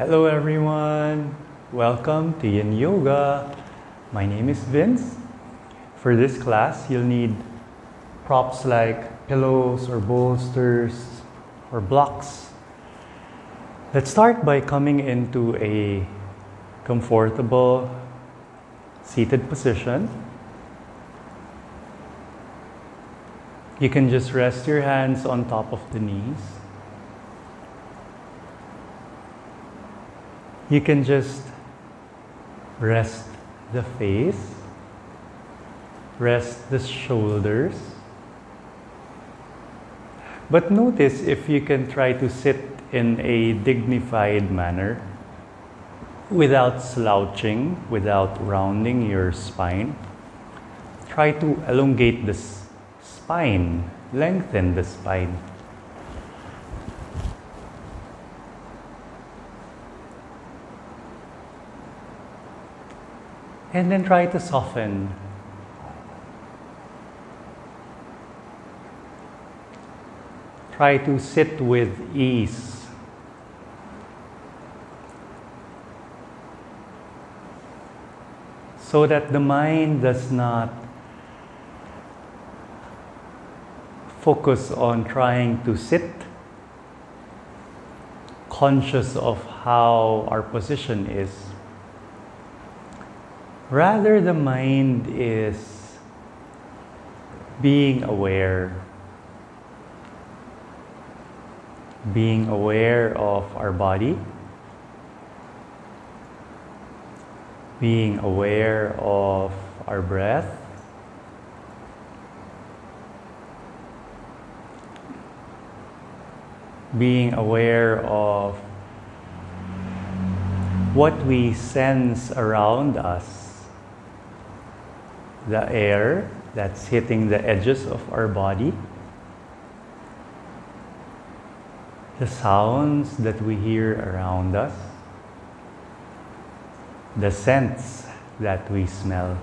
Hello everyone, welcome to Yin Yoga. My name is Vince. For this class, you'll need props like pillows or bolsters or blocks. Let's start by coming into a comfortable seated position. You can just rest your hands on top of the knees. You can just rest the face, rest the shoulders. But notice if you can try to sit in a dignified manner without slouching, without rounding your spine. Try to elongate the spine, lengthen the spine. And then try to soften. Try to sit with ease. So that the mind does not focus on trying to sit, conscious of how our position is. Rather, the mind is being aware of our body, being aware of our breath, being aware of what we sense around us. The air that's hitting the edges of our body, the sounds that we hear around us, the scents that we smell.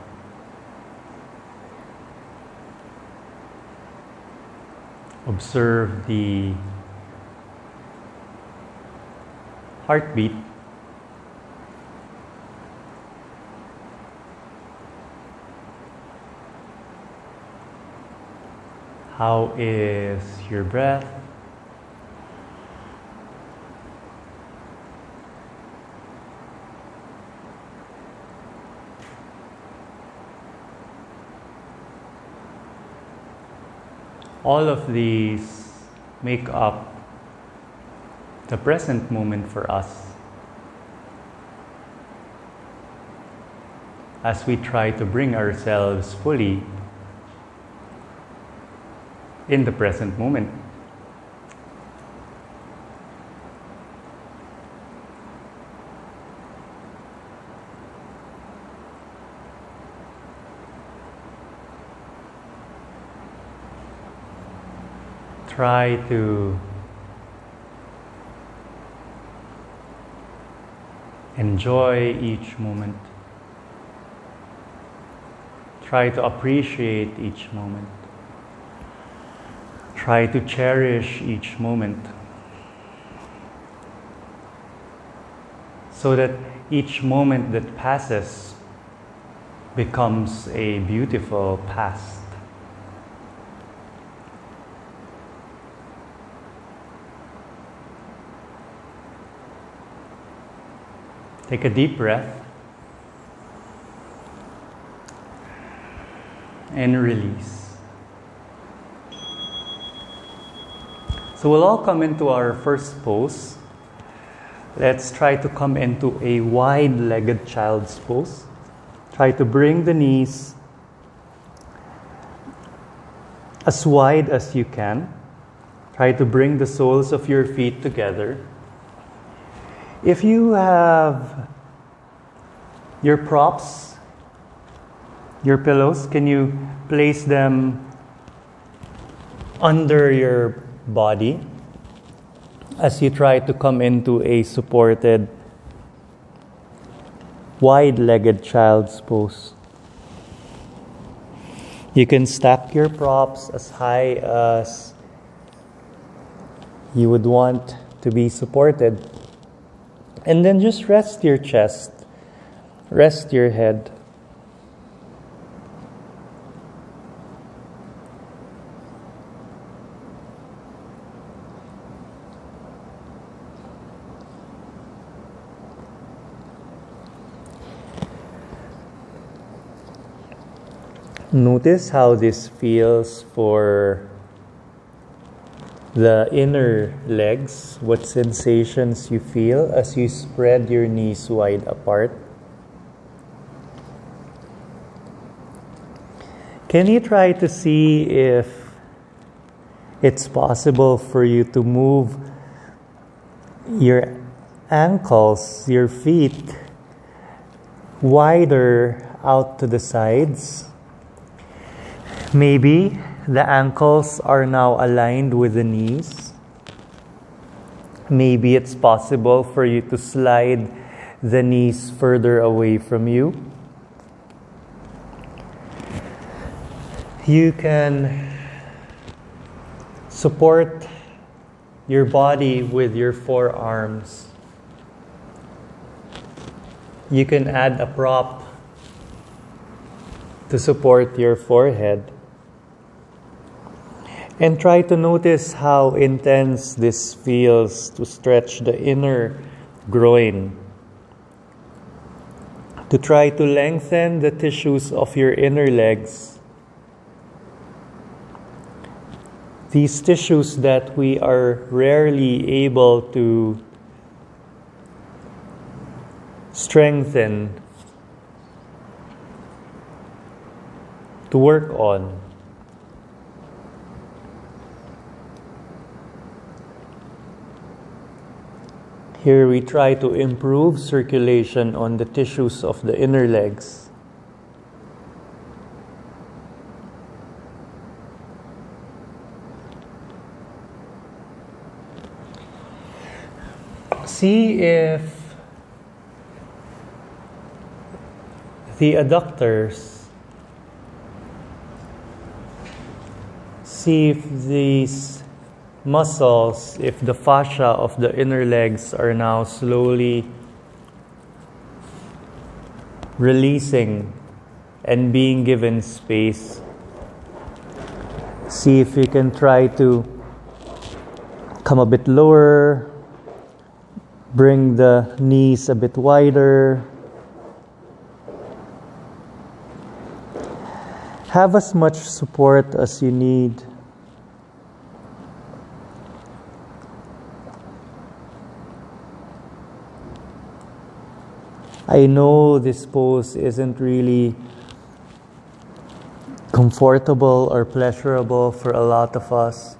Observe the heartbeat. How is your breath? All of these make up the present moment for us as we try to bring ourselves fully in the present moment. Try to enjoy each moment. Try to appreciate each moment. Try to cherish each moment so that each moment that passes becomes a beautiful past. Take a deep breath and release. So we'll all come into our first pose. Let's try to come into a wide-legged child's pose. Try to bring the knees as wide as you can. Try to bring the soles of your feet together. If you have your props, your pillows, can you place them under your body as you try to come into a supported, wide-legged child's pose? You can stack your props as high as you would want to be supported. And then just rest your chest, rest your head. Notice how this feels for the inner legs, what sensations you feel as you spread your knees wide apart. Can you try to see if it's possible for you to move your ankles, your feet, wider out to the sides? Maybe the ankles are now aligned with the knees. Maybe it's possible for you to slide the knees further away from you. You can support your body with your forearms. You can add a prop to support your forehead. And try to notice how intense this feels to stretch the inner groin. To try to lengthen the tissues of your inner legs. These tissues that we are rarely able to strengthen, to work on. Here we try to improve circulation on the tissues of the inner legs. See if the adductors, see if these muscles, if the fascia of the inner legs are now slowly releasing and being given space. See if you can try to come a bit lower, bring the knees a bit wider. Have as much support as you need. I know this pose isn't really comfortable or pleasurable for a lot of us.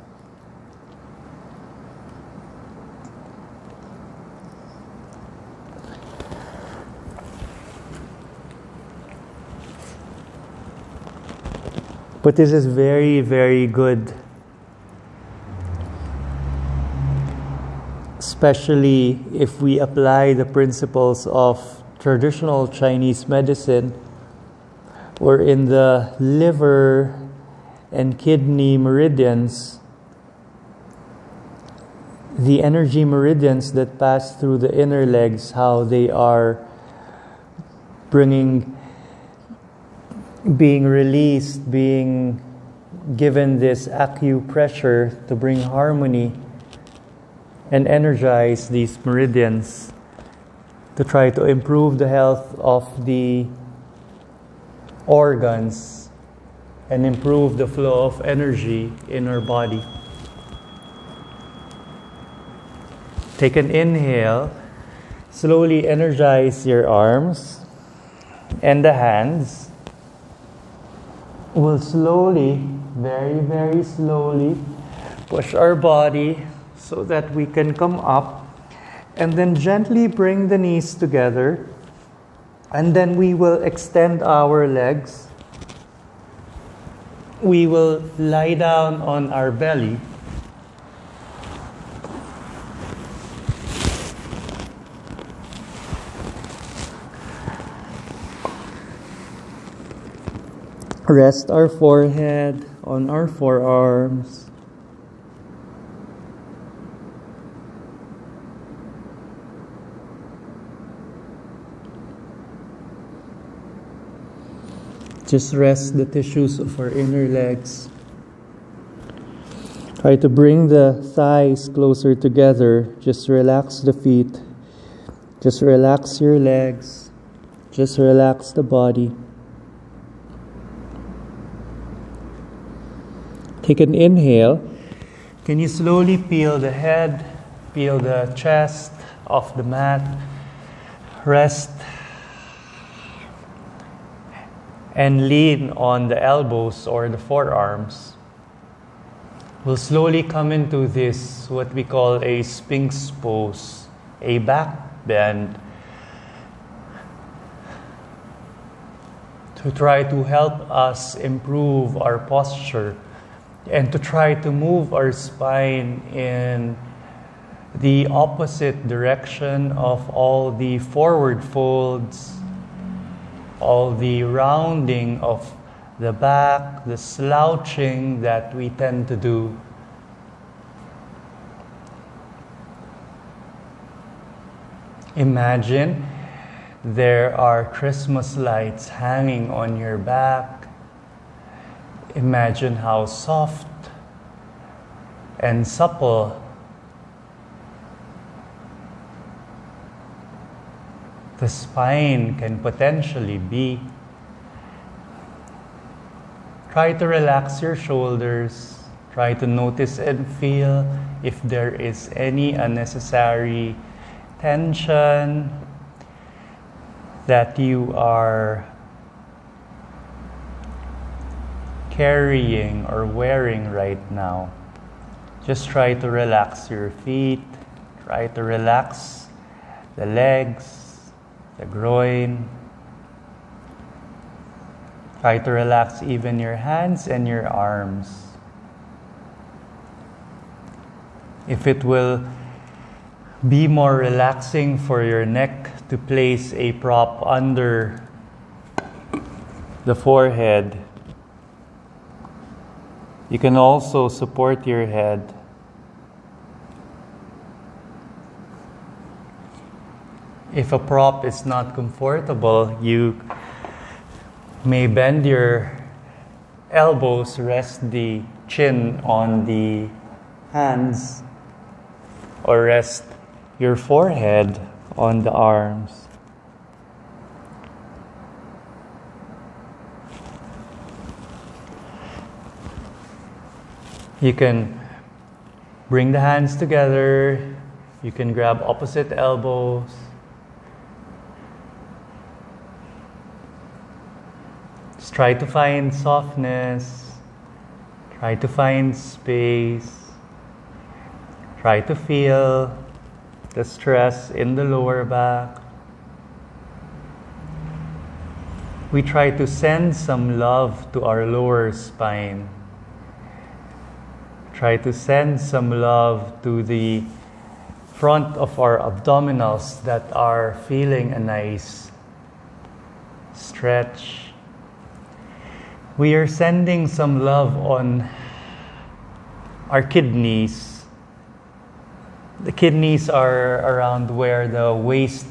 But this is very, very good. Especially if we apply the principles of traditional Chinese medicine, where in the liver and kidney meridians, the energy meridians that pass through the inner legs, how they are being released, being given this acupressure to bring harmony and energize these meridians to try to improve the health of the organs and improve the flow of energy in our body. Take an inhale. Slowly energize your arms and the hands. We'll slowly, very, very slowly push our body so that we can come up. And then gently bring the knees together. And then we will extend our legs. We will lie down on our belly. Rest our forehead on our forearms. Just rest the tissues of our inner legs. Try to bring the thighs closer together. Just relax the feet. Just relax your legs. Just relax the body. Take an inhale. Can you slowly peel the head, peel the chest off the mat, rest, and lean on the elbows or the forearms. We'll slowly come into this, what we call a Sphinx pose, a back bend, to try to help us improve our posture and to try to move our spine in the opposite direction of all the forward folds, all the rounding of the back, the slouching that we tend to do. Imagine there are Christmas lights hanging on your back. Imagine how soft and supple the spine can potentially be. Try to relax your shoulders. Try to notice and feel if there is any unnecessary tension that you are carrying or wearing right now. Just try to relax your feet. Try to relax the legs, the groin. Try to relax even your hands and your arms. If it will be more relaxing for your neck to place a prop under the forehead, you can also support your head. If a prop is not comfortable, you may bend your elbows, rest the chin on the hands, or rest your forehead on the arms. You can bring the hands together. You can grab opposite elbows. Just try to find softness. Try to find space. Try to feel the stress in the lower back. We try to send some love to our lower spine. Try to send some love to the front of our abdominals that are feeling a nice stretch. We are sending some love on our kidneys. The kidneys are around where the waist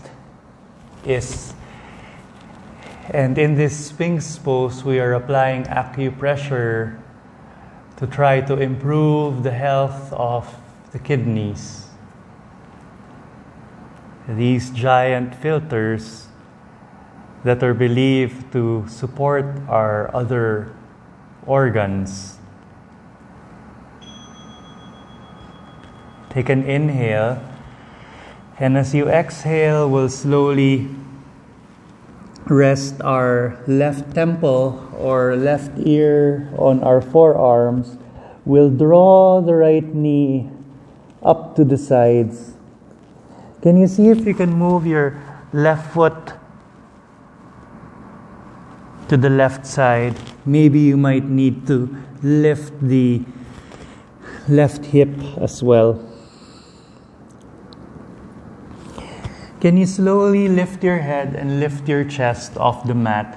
is. And in this Sphinx pose, we are applying acupressure to try to improve the health of the kidneys. These giant filters that are believed to support our other organs. Take an inhale, and as you exhale, we'll slowly rest our left temple or left ear on our forearms. We'll draw the right knee up to the sides. Can you see if you can move your left foot to the left side? Maybe you might need to lift the left hip as well. Can you slowly lift your head and lift your chest off the mat?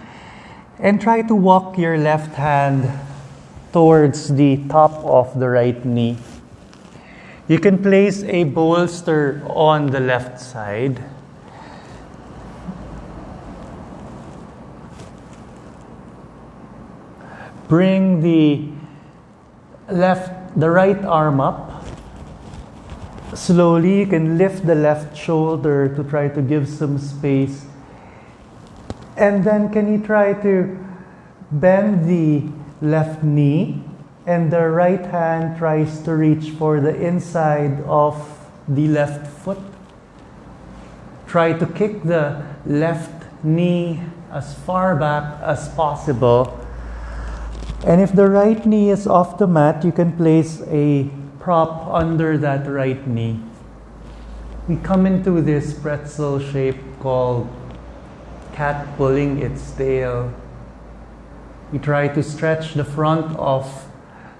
And try to walk your left hand towards the top of the right knee. You can place a bolster on the left side. Bring the right arm up. Slowly, you can lift the left shoulder to try to give some space. And then can you try to bend the left knee, and the right hand tries to reach for the inside of the left foot. Try to kick the left knee as far back as possible. And if the right knee is off the mat, you can place a prop under that right knee. We come into this pretzel shape called cat pulling its tail. We try to stretch the front of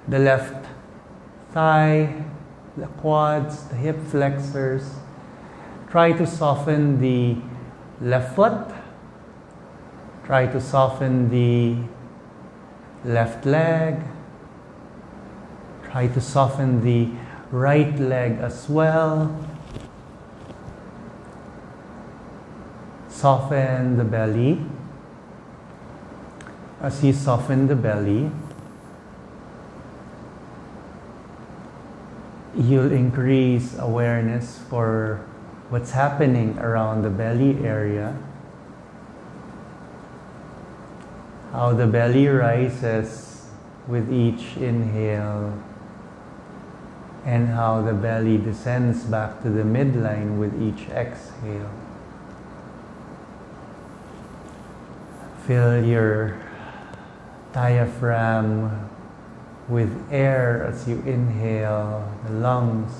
the left thigh, the quads, the hip flexors. Try to soften the left foot. Try to soften the left leg. Try to soften the right leg as well. Soften the belly. As you soften the belly, you'll increase awareness for what's happening around the belly area. How the belly rises with each inhale, and how the belly descends back to the midline with each exhale. Fill your diaphragm with air as you inhale, the lungs,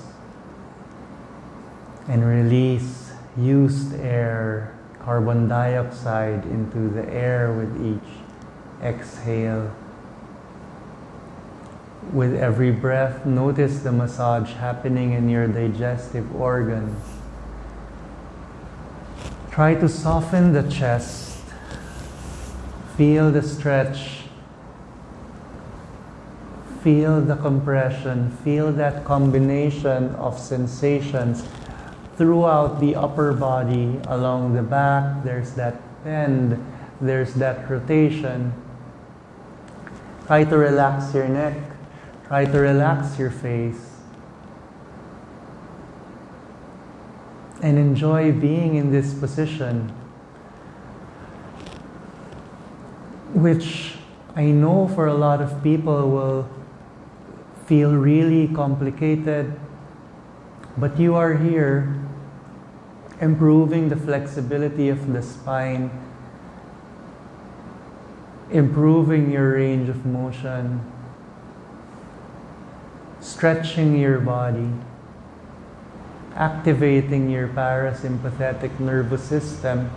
and release used air, carbon dioxide into the air with each exhale. With every breath, notice the massage happening in your digestive organs. Try to soften the chest. Feel the stretch. Feel the compression. Feel that combination of sensations throughout the upper body, along the back. There's that bend. There's that rotation. Try to relax your neck. Try to relax your face. And enjoy being in this position, which I know for a lot of people will feel really complicated, but you are here improving the flexibility of the spine, improving your range of motion, stretching your body, activating your parasympathetic nervous system,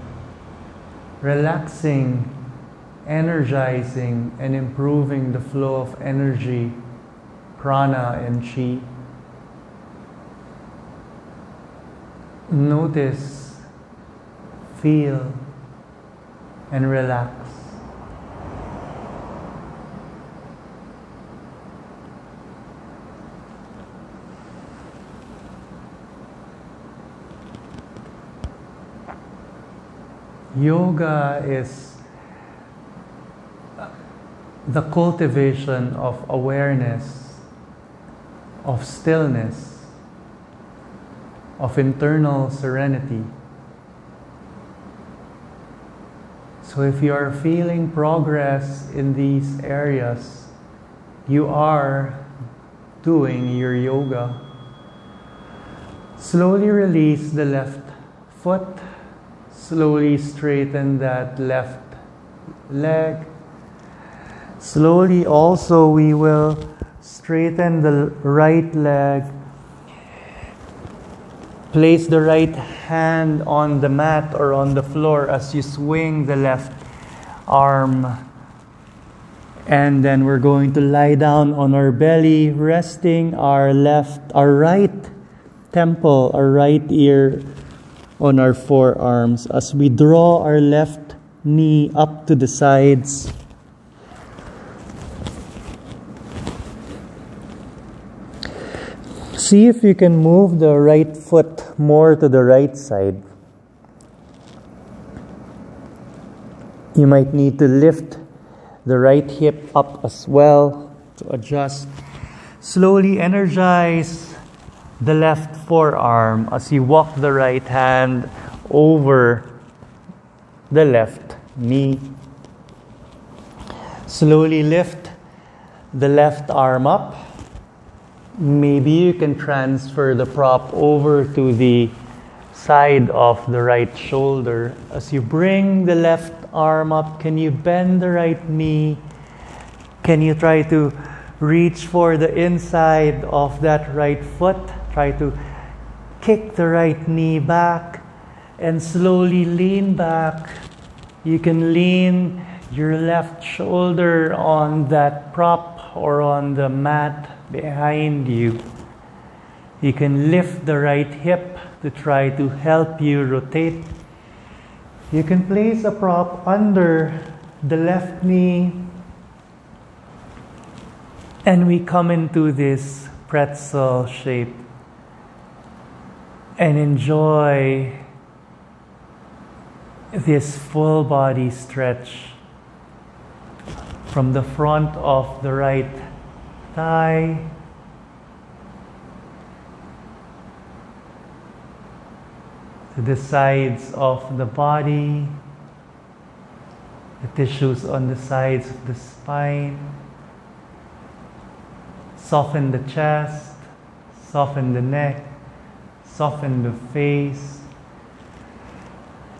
relaxing, energizing, and improving the flow of energy, prana and chi. Notice, feel, and relax. Yoga is the cultivation of awareness, of stillness, of internal serenity. So if you are feeling progress in these areas, you are doing your yoga. Slowly release the left foot. Slowly straighten that left leg. Slowly also we will straighten the right leg. Place the right hand on the mat or on the floor as you swing the left arm. And then we're going to lie down on our belly, resting our right temple, our right ear on our forearms as we draw our left knee up to the sides. See if you can move the right foot more to the right side. You might need to lift the right hip up as well to adjust. Slowly energize the left forearm as you walk the right hand over the left knee. Slowly lift the left arm up. Maybe you can transfer the prop over to the side of the right shoulder. As you bring the left arm up, can you bend the right knee? Can you try to reach for the inside of that right foot? Try to kick the right knee back and slowly lean back. You can lean your left shoulder on that prop or on the mat behind you. You can lift the right hip to try to help you rotate. You can place a prop under the left knee. And we come into this pretzel shape and enjoy this full body stretch from the front of the right thigh to the sides of the body, the tissues on the sides of the spine. Soften the chest, soften the neck, soften the face.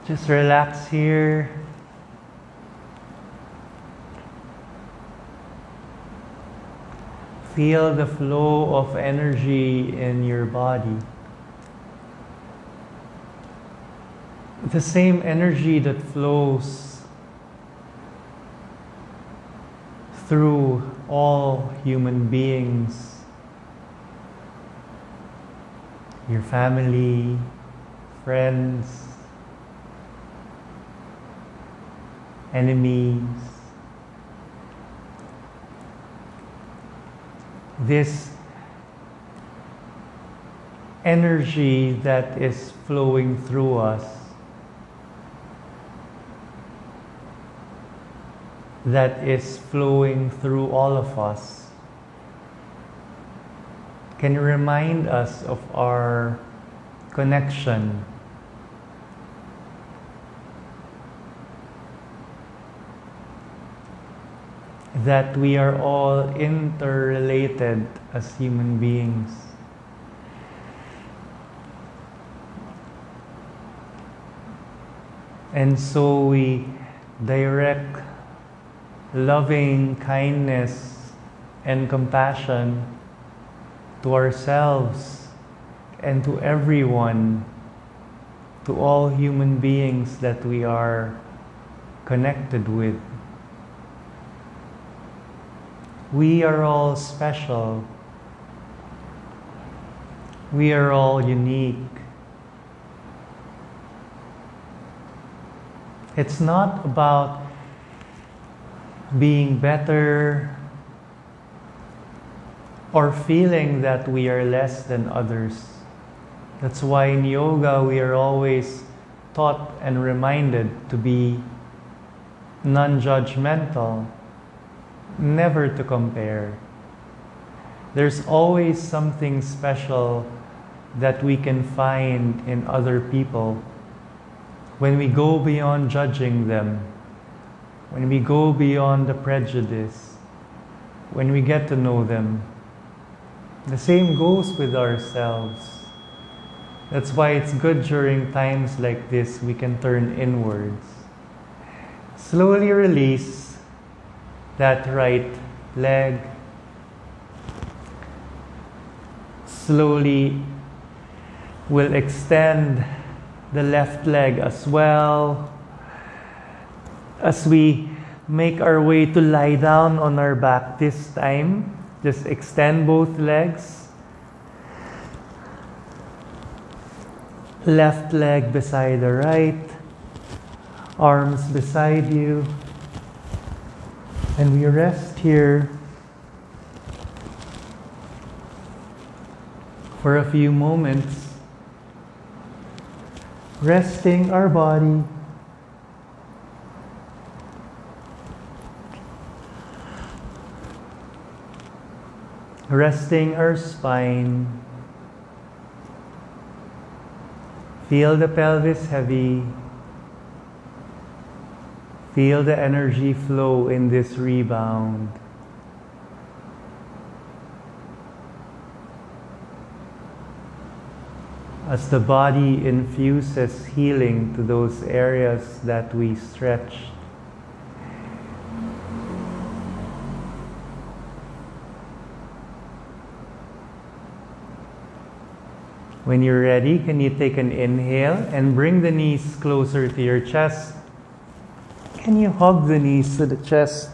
Just relax here. Feel the flow of energy in your body. The same energy that flows through all human beings, your family, friends, enemies. This energy that is flowing through us, that is flowing through all of us, can remind us of our connection. That we are all interrelated as human beings. And so we direct loving kindness and compassion to ourselves and to everyone, to all human beings that we are connected with. We are all special. We are all unique. It's not about being better or feeling that we are less than others. That's why in yoga we are always taught and reminded to be non-judgmental, never to compare. There's always something special that we can find in other people when we go beyond judging them, when we go beyond the prejudice, when we get to know them. The same goes with ourselves. That's why it's good during times like this we can turn inwards. Slowly release that right leg. Slowly we'll extend the left leg as well. As we make our way to lie down on our back this time, just extend both legs. Left leg beside the right, arms beside you. And we rest here for a few moments, resting our body, resting our spine. Feel the pelvis heavy. Feel the energy flow in this rebound. As the body infuses healing to those areas that we stretch. When you're ready, can you take an inhale and bring the knees closer to your chest? Can you hug the knees to the chest?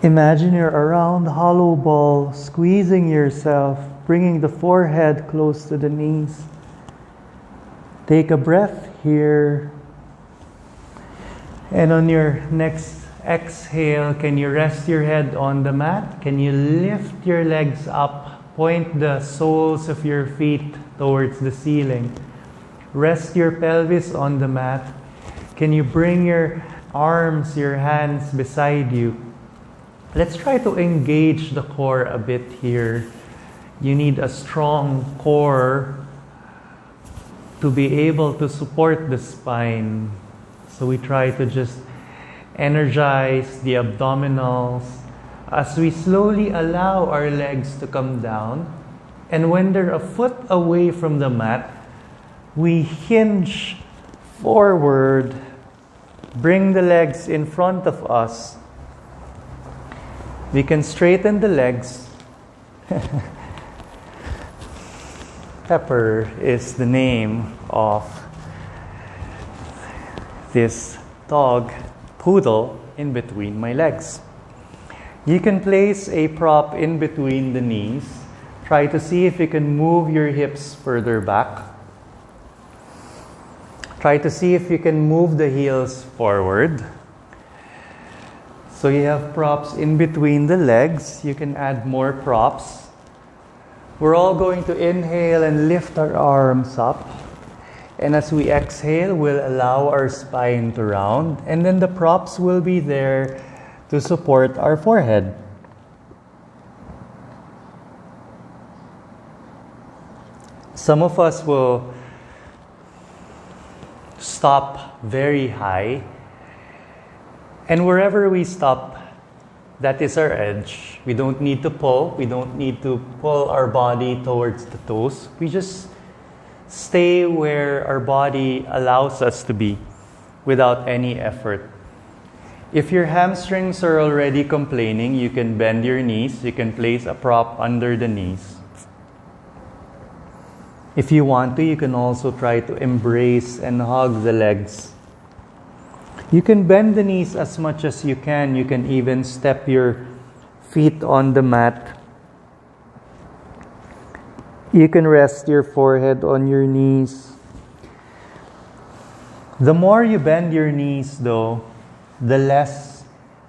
Imagine you're around the hollow ball, squeezing yourself, bringing the forehead close to the knees. Take a breath here. And on your next exhale, can you rest your head on the mat? Can you lift your legs up? Point the soles of your feet towards the ceiling. Rest your pelvis on the mat. Can you bring your arms, your hands beside you? Let's try to engage the core a bit here. You need a strong core to be able to support the spine. So we try to just energize the abdominals as we slowly allow our legs to come down. And when they're a foot away from the mat, we hinge forward, bring the legs in front of us. We can straighten the legs. Pepper is the name of this dog, poodle, in between my legs. You can place a prop in between the knees. Try to see if you can move your hips further back. Try to see if you can move the heels forward. So you have props in between the legs. You can add more props. We're all going to inhale and lift our arms up. And as we exhale, we'll allow our spine to round. And then the props will be there to support our forehead. Some of us will stop very high, and wherever we stop, that is our edge. We don't need to pull. We don't need to pull our body towards the toes. We just stay where our body allows us to be without any effort. If your hamstrings are already complaining, you can bend your knees. You can place a prop under the knees. If you want to, you can also try to embrace and hug the legs. You can bend the knees as much as you can. You can even step your feet on the mat. You can rest your forehead on your knees. The more you bend your knees, though, the less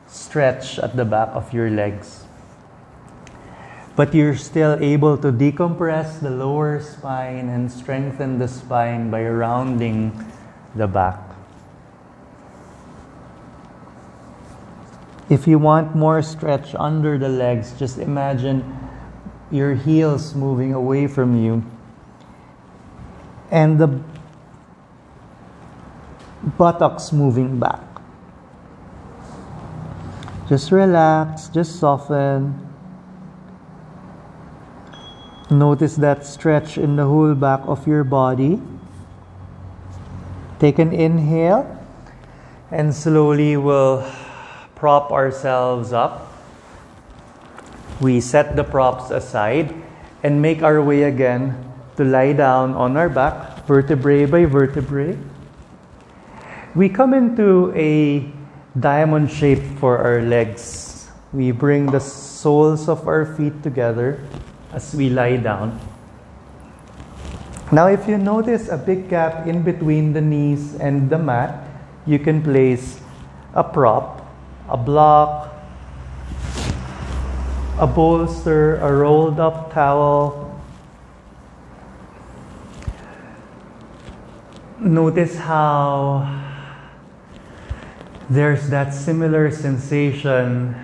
stretch at the back of your legs. But you're still able to decompress the lower spine and strengthen the spine by rounding the back. If you want more stretch under the legs, just imagine your heels moving away from you and the buttocks moving back. Just relax, just soften. Notice that stretch in the whole back of your body. Take an inhale and slowly we'll prop ourselves up. We set the props aside and make our way again to lie down on our back, vertebrae by vertebrae. We come into a diamond shape for our legs. We bring the soles of our feet together as we lie down. Now, if you notice a big gap in between the knees and the mat, you can place a prop, a block, a bolster, a rolled up towel. Notice how there's that similar sensation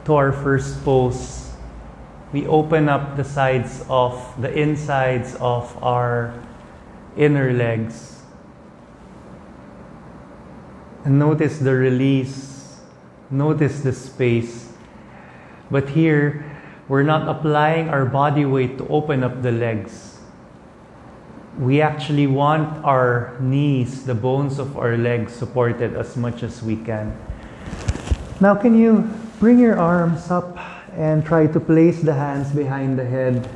to our first pose. We open up the insides of our inner legs. And notice the release. Notice the space. But here, we're not applying our body weight to open up the legs. We actually want our knees, the bones of our legs, supported as much as we can. Now, can you bring your arms up and try to place the hands behind the head?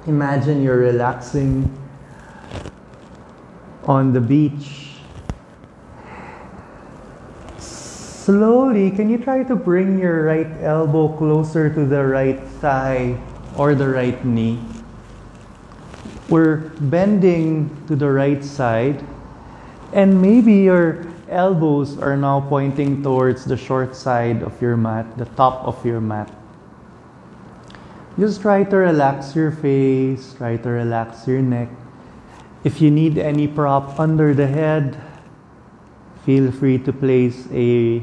Imagine you're relaxing on the beach. Slowly, can you try to bring your right elbow closer to the right thigh or the right knee? We're bending to the right side, and maybe your elbows are now pointing towards the short side of your mat, the top of your mat. Just try to relax your face, try to relax your neck. If you need any prop under the head, feel free to place a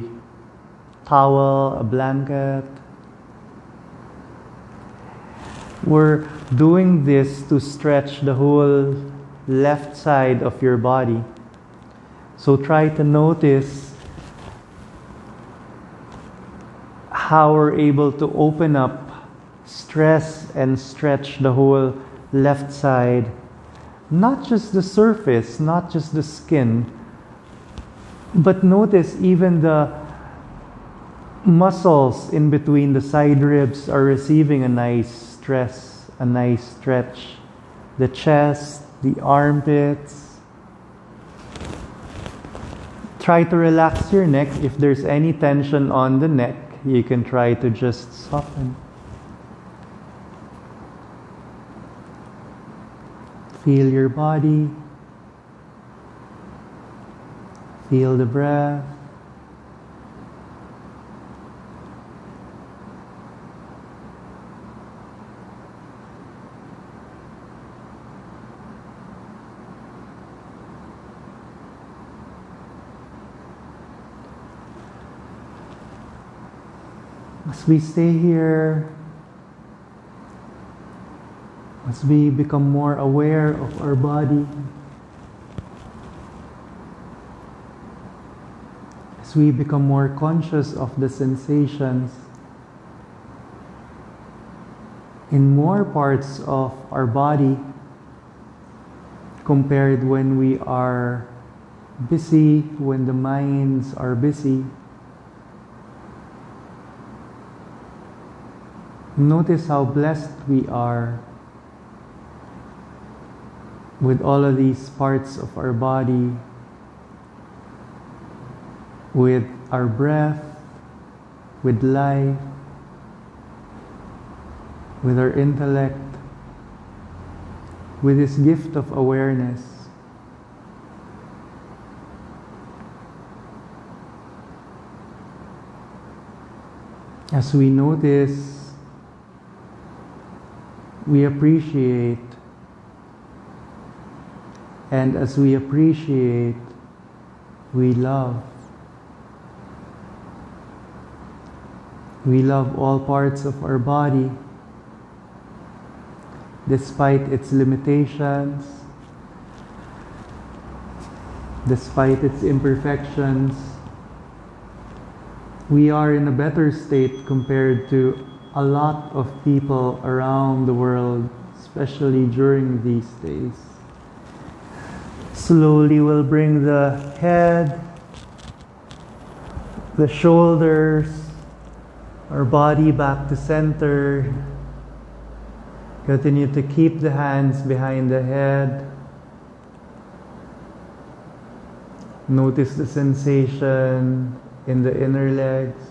towel, a blanket. We're doing this to stretch the whole left side of your body. So try to notice how we're able to open up, stress and stretch the whole left side. Not just the surface, not just the skin, but notice even the muscles in between the side ribs are receiving a nice stress, a nice stretch. The chest, the armpits. Try to relax your neck. If there's any tension on the neck, you can try to just soften. Feel your body. Feel the breath. As we stay here, as we become more aware of our body, as we become more conscious of the sensations in more parts of our body compared when we are busy, when the minds are busy. Notice how blessed we are with all of these parts of our body, with our breath, with life, with our intellect, with this gift of awareness. As we notice, we appreciate, and as we appreciate, we love. We love all parts of our body, despite its limitations, despite its imperfections. We are in a better state compared to a lot of people around the world, especially during these days. Slowly we'll bring the head, the shoulders, our body back to center. Continue to keep the hands behind the head. Notice the sensation in the inner legs.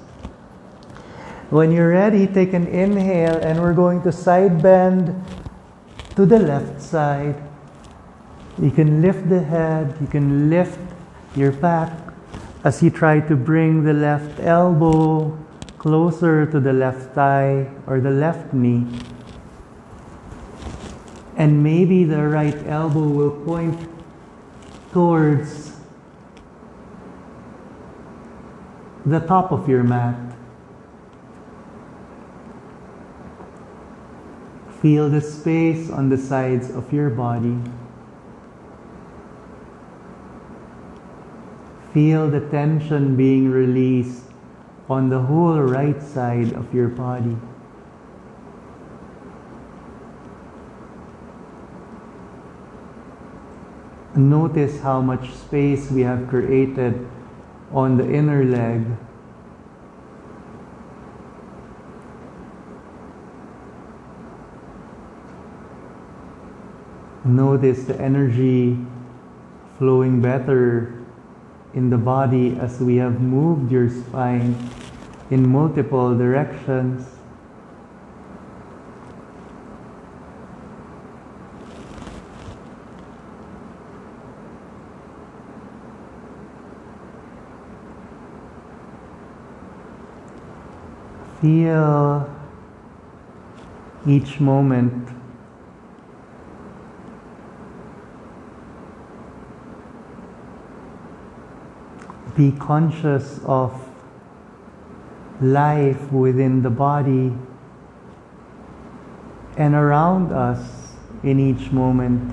When you're ready, take an inhale, and we're going to side bend to the left side. You can lift the head, you can lift your back as you try to bring the left elbow closer to the left thigh or the left knee. And maybe the right elbow will point towards the top of your mat. Feel the space on the sides of your body. Feel the tension being released on the whole right side of your body. Notice how much space we have created on the inner leg. Notice the energy flowing better in the body as we have moved your spine in multiple directions. Feel each moment. Be conscious of life within the body and around us in each moment.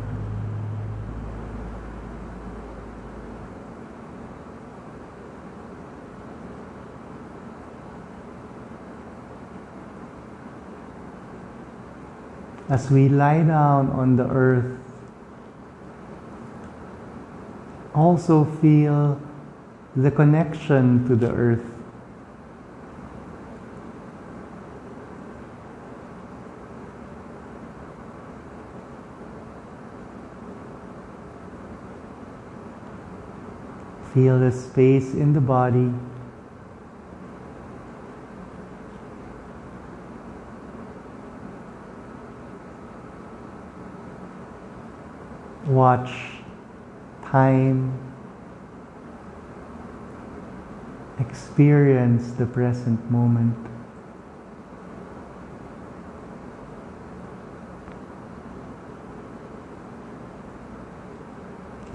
As we lie down on the earth, also feel the connection to the earth. Feel the space in the body. Watch time. Experience the present moment.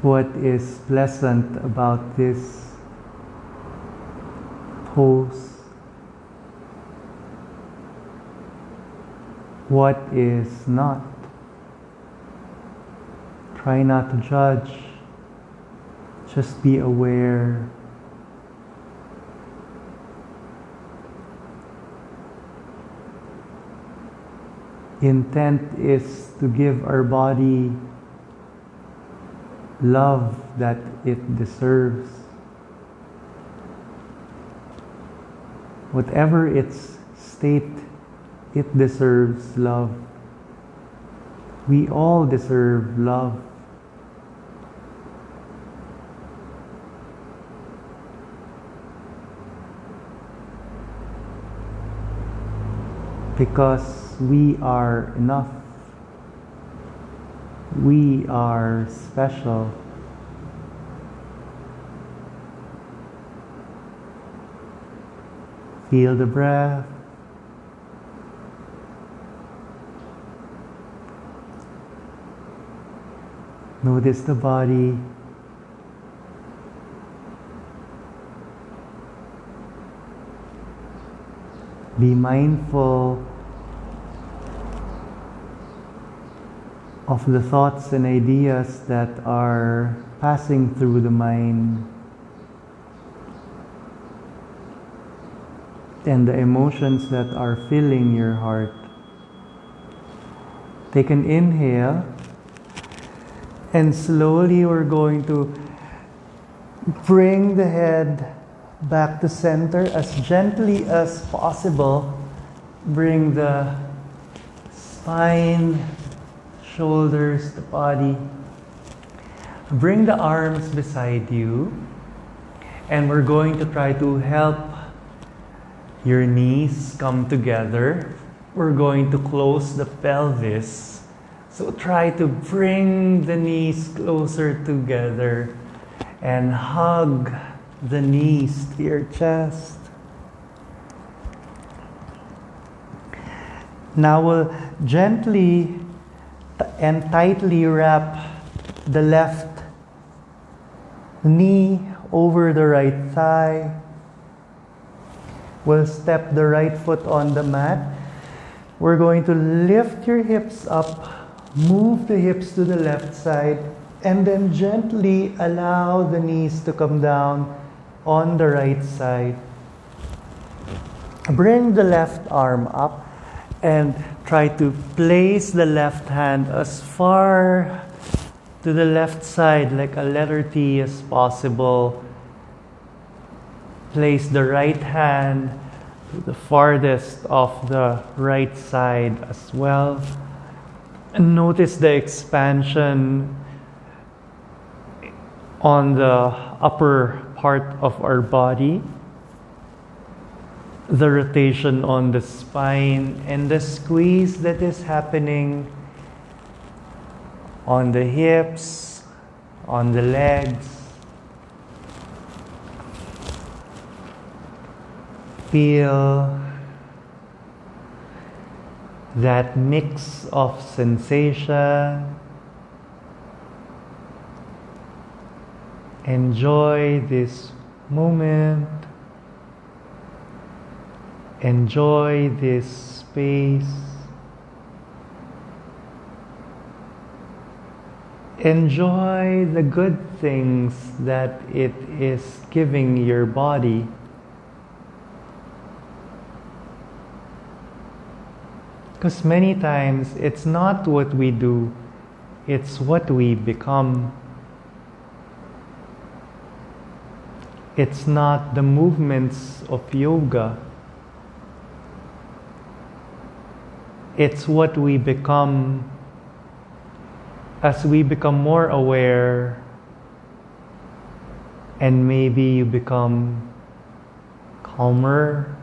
What is pleasant about this pose? What is not? Try not to judge. Just be aware. Intent is to give our body love that it deserves. Whatever its state, it deserves love. We all deserve love. Because we are enough. We are special. Feel the breath. Notice the body. Be mindful of the thoughts and ideas that are passing through the mind and the emotions that are filling your heart. Take an inhale, and slowly we're going to bring the head back to center as gently as possible. Bring the spine, shoulders, the body. Bring the arms beside you, and we're going to try to help your knees come together. We're going to close the pelvis. So try to bring the knees closer together and hug the knees to your chest. Now we'll gently and tightly wrap the left knee over the right thigh. We'll step the right foot on the mat We're going to lift your hips up, move the hips to the left side, and then gently allow the knees to come down on the right side. Bring the left arm up and try to place the left hand as far to the left side, like a letter T, as possible. Place the right hand to the farthest of the right side as well. And notice the expansion on the upper part of our body, the rotation on the spine, and the squeeze that is happening on the hips, on the legs. Feel that mix of sensation. Enjoy this moment. Enjoy this space. Enjoy the good things that it is giving your body. Because many times it's not what we do, it's what we become. It's not the movements of yoga. It's what we become as we become more aware, and maybe you become calmer,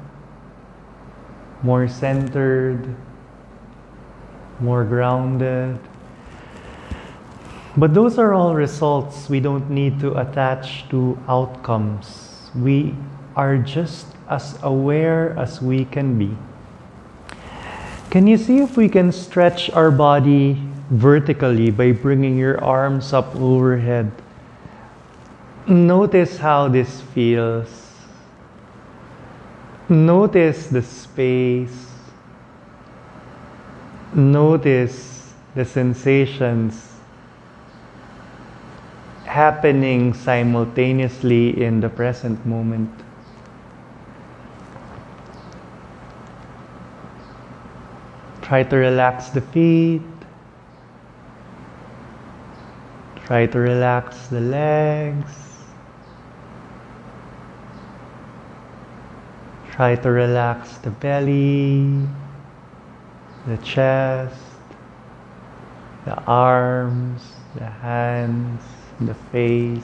more centered, more grounded. But those are all results. We don't need to attach to outcomes. We are just as aware as we can be. Can you see if we can stretch our body vertically by bringing your arms up overhead? Notice how this feels. Notice the space. Notice the sensations happening simultaneously in the present moment. Try to relax the feet. Try to relax the legs. Try to relax the belly, the chest, the arms, the hands, the face.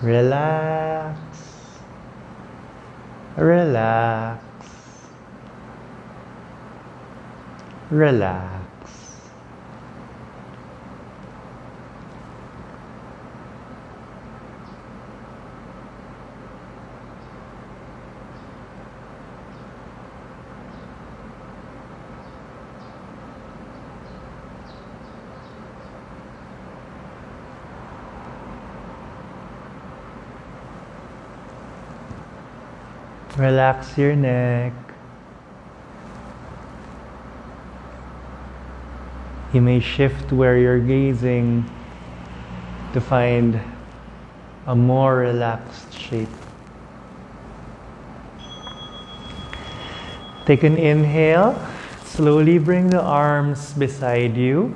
Relax. Relax. Relax. Relax your neck. You may shift where you're gazing to find a more relaxed shape. Take an inhale. Slowly bring the arms beside you.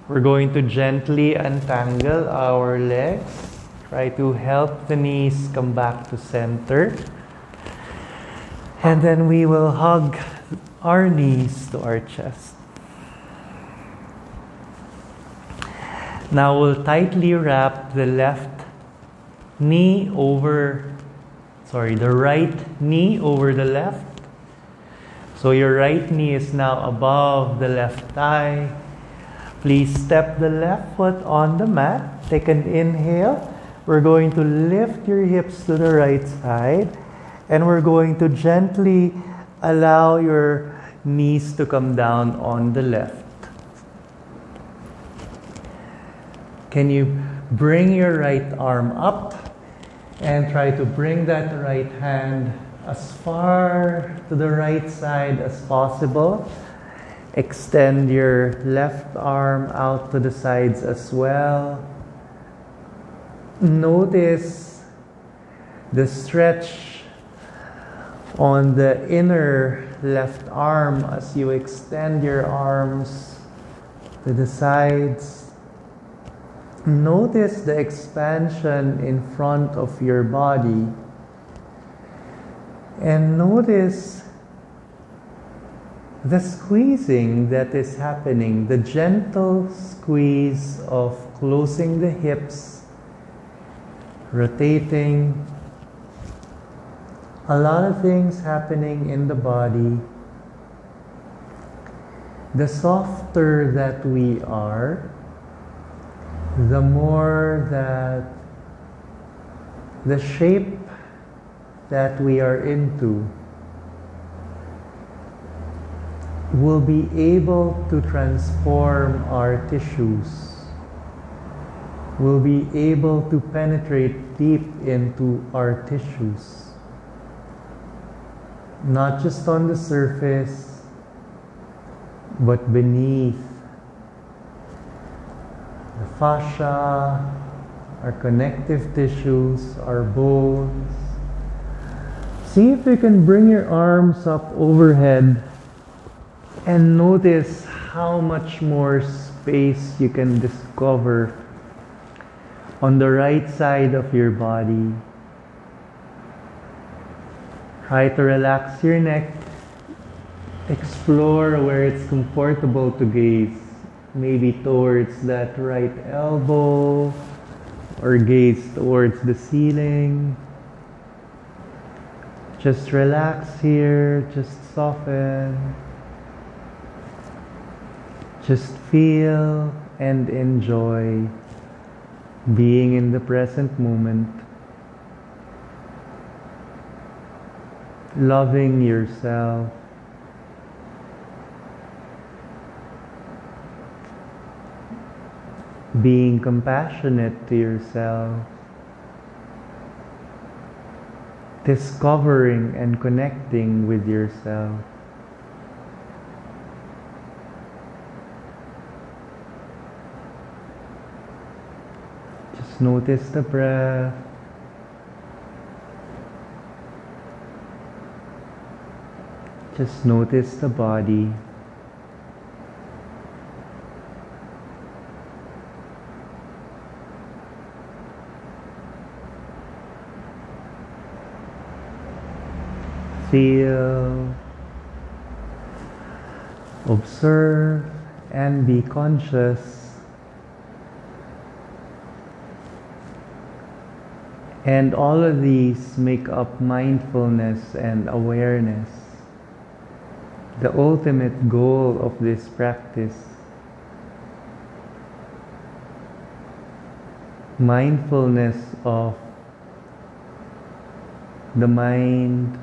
We're going to gently untangle our legs. Try to help the knees come back to center. And then we will hug our knees to our chest. Now we'll tightly wrap the right knee over the left. So your right knee is now above the left thigh. Please step the left foot on the mat. Take an inhale. We're going to lift your hips to the right side. And we're going to gently allow your knees to come down on the left. Can you bring your right arm up and try to bring that right hand as far to the right side as possible. Extend your left arm out to the sides as well. Notice the stretch on the inner left arm as you extend your arms to the sides. Notice the expansion in front of your body. And notice the squeezing that is happening, the gentle squeeze of closing the hips, rotating. A lot of things happening in the body. The softer that we are, the more that the shape that we are into will be able to transform our tissues, will be able to penetrate deep into our tissues, not just on the surface, but beneath the fascia, our connective tissues, our bones. See if you can bring your arms up overhead and notice how much more space you can discover on the right side of your body. Try to relax your neck. Explore where it's comfortable to gaze. Maybe towards that right elbow, or gaze towards the ceiling. Just relax here, just soften. Just feel and enjoy being in the present moment. Loving yourself. Being compassionate to yourself. Discovering and connecting with yourself. Just notice the breath. Just notice the body. Feel, observe, and be conscious. And all of these make up mindfulness and awareness, the ultimate goal of this practice. Mindfulness of the mind,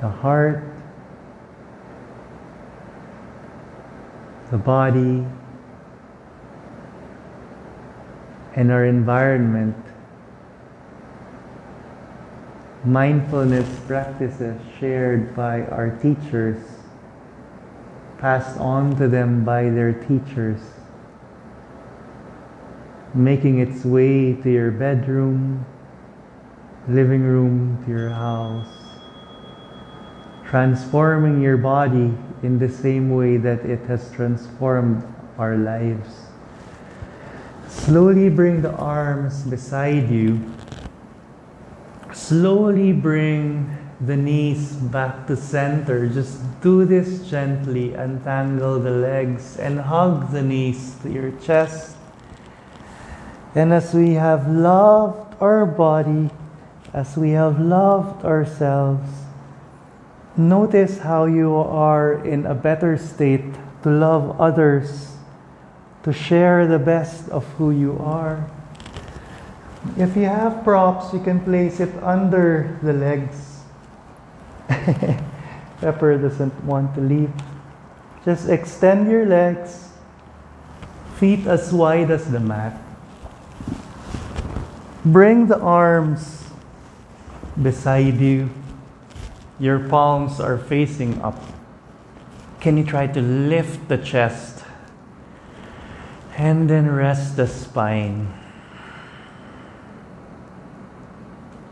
the heart, the body, and our environment. Mindfulness practices shared by our teachers, passed on to them by their teachers, making its way to your bedroom, living room, to your house, transforming your body in the same way that it has transformed our lives. Slowly bring the arms beside you. Slowly bring the knees back to center. Just do this gently. Untangle the legs and hug the knees to your chest. And as we have loved our body, as we have loved ourselves, notice how you are in a better state to love others, to share the best of who you are. If you have props, you can place it under the legs. Pepper doesn't want to leave. Just extend your legs, feet as wide as the mat. Bring the arms beside you. Your palms are facing up. Can you try to lift the chest and then rest the spine?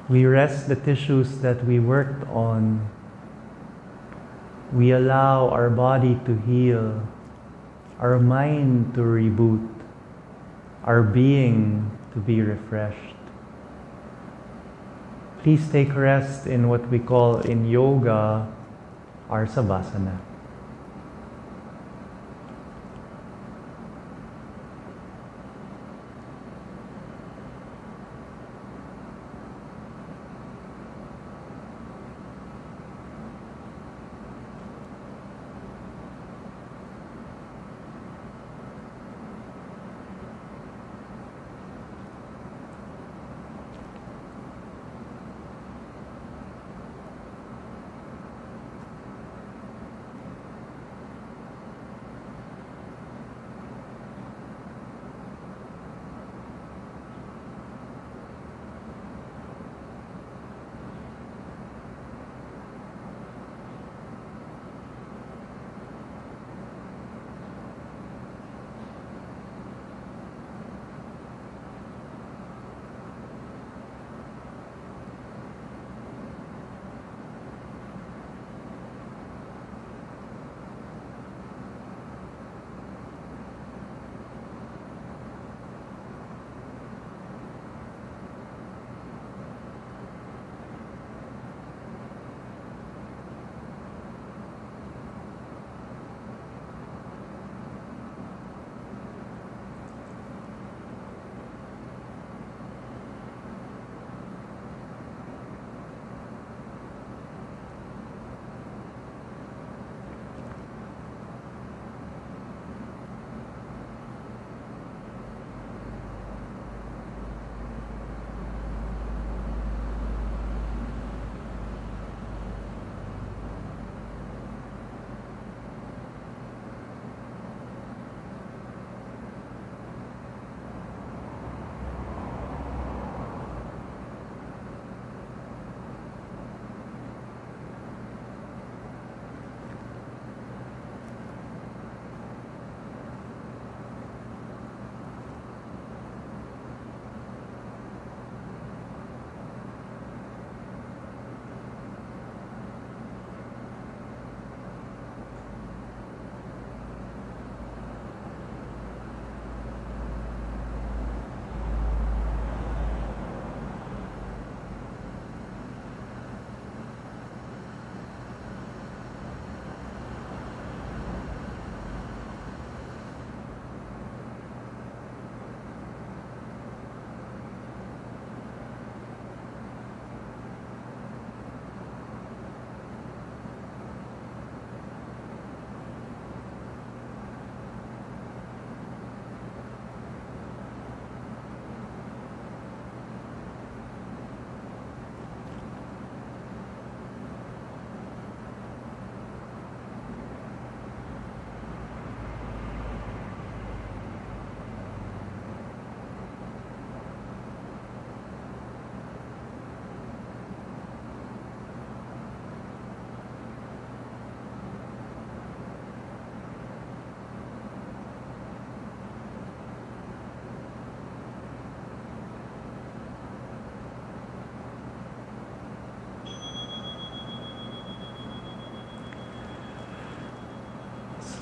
We rest the tissues that we worked on. We allow our body to heal, our mind to reboot, our being to be refreshed. Please take rest in what we call in yoga our savasana.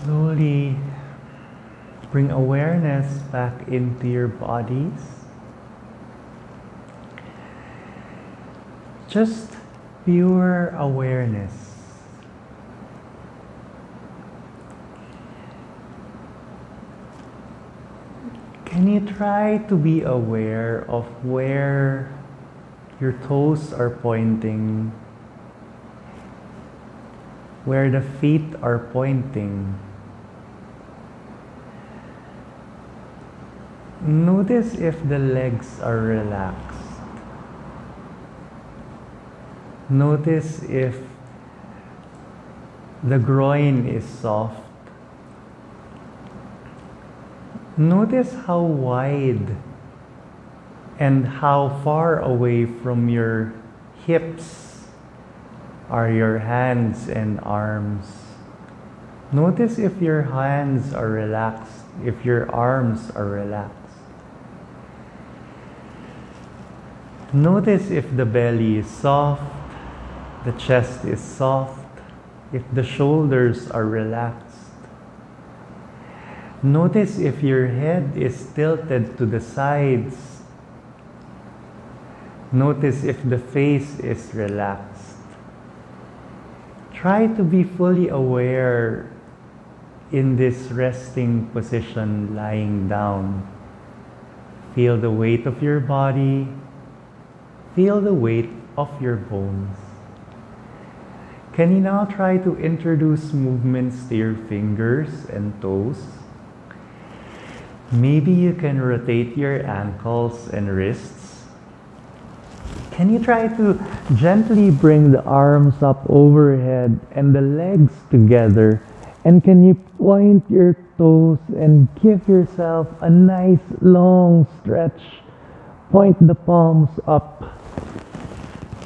Slowly bring awareness back into your bodies. Just pure awareness. Can you try to be aware of where your toes are pointing, where the feet are pointing? Notice if the legs are relaxed. Notice if the groin is soft. Notice how wide and how far away from your hips are your hands and arms. Notice if your hands are relaxed, if your arms are relaxed. Notice if the belly is soft, the chest is soft, if the shoulders are relaxed. Notice if your head is tilted to the sides. Notice if the face is relaxed. Try to be fully aware in this resting position, lying down. Feel the weight of your body. Feel the weight of your bones. Can you now try to introduce movements to your fingers and toes? Maybe you can rotate your ankles and wrists. Can you try to gently bring the arms up overhead and the legs together? And can you point your toes and give yourself a nice long stretch? Point the palms up.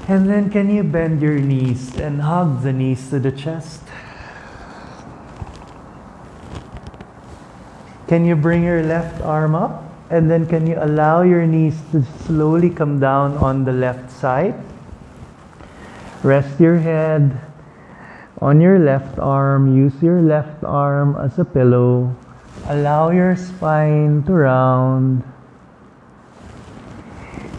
And then can you bend your knees and hug the knees to the chest? Can you bring your left arm up? And then can you allow your knees to slowly come down on the left side? Rest your head on your left arm. Use your left arm as a pillow. Allow your spine to round.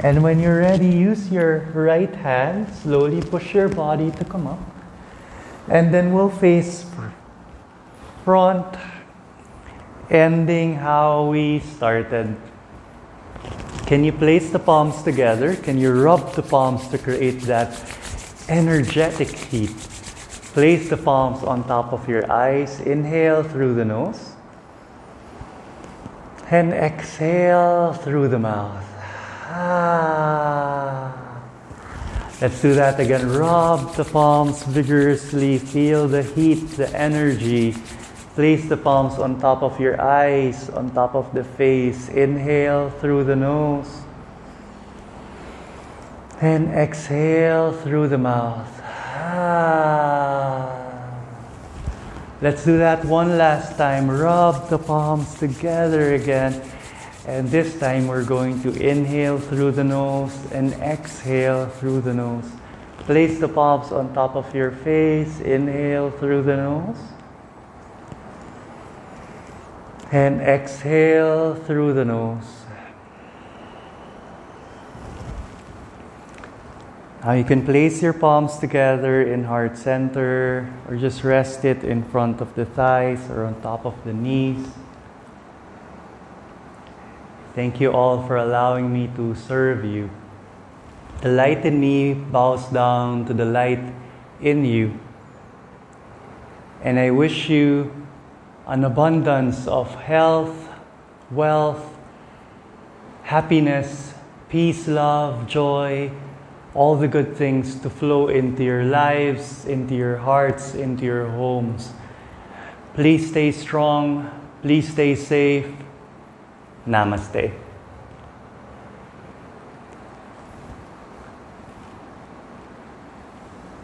And when you're ready, use your right hand. Slowly push your body to come up. And then we'll face front, ending how we started. Can you place the palms together? Can you rub the palms to create that energetic heat? Place the palms on top of your eyes. Inhale through the nose. And exhale through the mouth. Let's do that again. Rub the palms vigorously. Feel the heat, the energy. Place the palms on top of your eyes, on top of the face. Inhale through the nose. And exhale through the mouth. Let's do that one last time. Rub the palms together again. And this time we're going to inhale through the nose and exhale through the nose. Place the palms on top of your face. Inhale through the nose. And exhale through the nose. Now you can place your palms together in heart center or just rest it in front of the thighs or on top of the knees. Thank you all for allowing me to serve you. The light in me bows down to the light in you. And I wish you an abundance of health, wealth, happiness, peace, love, joy, all the good things to flow into your lives, into your hearts, into your homes. Please stay strong. Please stay safe. Namaste.